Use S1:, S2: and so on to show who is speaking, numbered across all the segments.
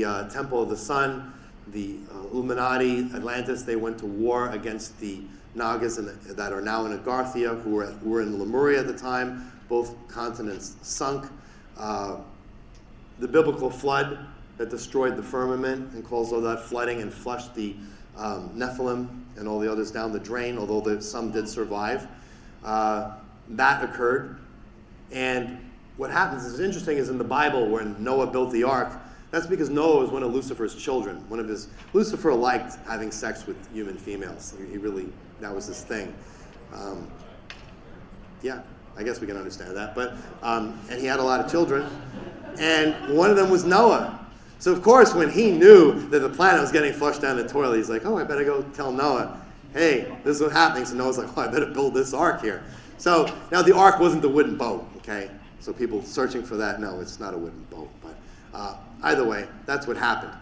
S1: the Temple of the Sun, the Illuminati, Atlantis, they went to war against the Nagas that are now in Agartha, who were in Lemuria at the time. Both continents sunk. The biblical flood that destroyed the firmament and caused all that flooding and flushed the Nephilim and all the others down the drain, although some did survive. That occurred. And what happens is interesting is in the Bible when Noah built the ark, that's because Noah was one of Lucifer's children. Lucifer liked having sex with human females. That was his thing. Yeah, I guess we can understand that. But and he had a lot of children. And one of them was Noah. So of course, when he knew that the planet was getting flushed down the toilet, he's like, oh, I better go tell Noah, hey, this is what's happening. So Noah's like, oh, I better build this ark here. So now the ark wasn't the wooden boat, okay? So people searching for that, no, it's not a wooden boat. But either way, that's what happened.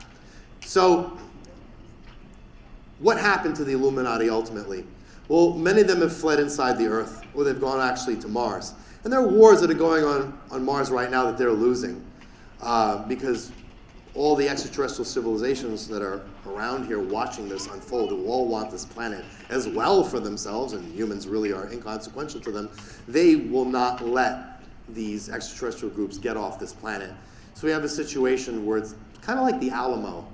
S1: So what happened to the Illuminati ultimately? Well, many of them have fled inside the Earth, or they've gone actually to Mars. And there are wars that are going on Mars right now that they're losing because all the extraterrestrial civilizations that are around here watching this unfold, who all want this planet as well for themselves, and humans really are inconsequential to them, they will not let these extraterrestrial groups get off this planet. So we have a situation where it's kind of like the Alamo,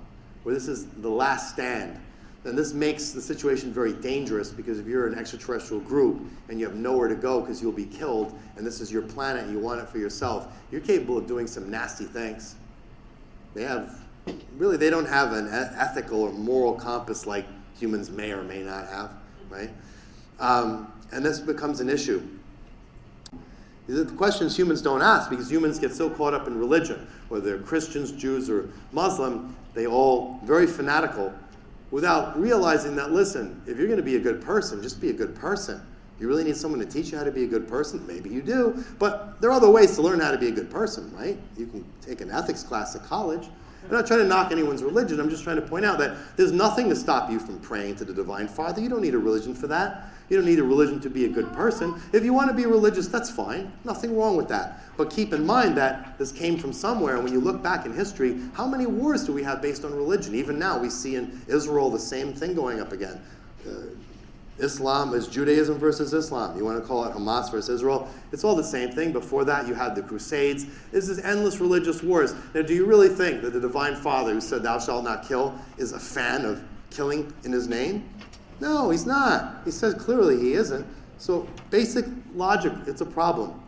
S1: where this is the last stand. And this makes the situation very dangerous because if you're an extraterrestrial group and you have nowhere to go because you'll be killed, and this is your planet and you want it for yourself, you're capable of doing some nasty things. They don't have an ethical or moral compass like humans may or may not have, right? And this becomes an issue. These are the questions humans don't ask because humans get so caught up in religion, whether they're Christians, Jews, or Muslim, they all very fanatical without realizing that, listen, if you're going to be a good person, just be a good person. You really need someone to teach you how to be a good person? Maybe you do, but there are other ways to learn how to be a good person, right? You can take an ethics class at college. I'm not trying to knock anyone's religion. I'm just trying to point out that there's nothing to stop you from praying to the Divine Father. You don't need a religion for that. You don't need a religion to be a good person. If you want to be religious, that's fine. Nothing wrong with that. But keep in mind that this came from somewhere. And when you look back in history, how many wars do we have based on religion? Even now, we see in Israel the same thing going up again. Islam is Judaism versus Islam. You want to call it Hamas versus Israel. It's all the same thing. Before that, you had the Crusades. This is endless religious wars. Now, do you really think that the Divine Father who said, thou shalt not kill, is a fan of killing in his name? No, he's not. He says clearly he isn't. So basic logic, it's a problem.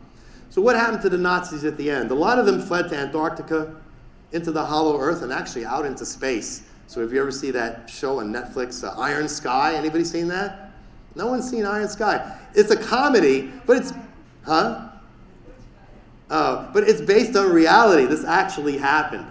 S1: So what happened to the Nazis at the end? A lot of them fled to Antarctica, into the hollow earth, and actually out into space. So if you ever see that show on Netflix, Iron Sky, anybody seen that? No one's seen Iron Sky. It's a comedy, but it's, but it's based on reality. This actually happened.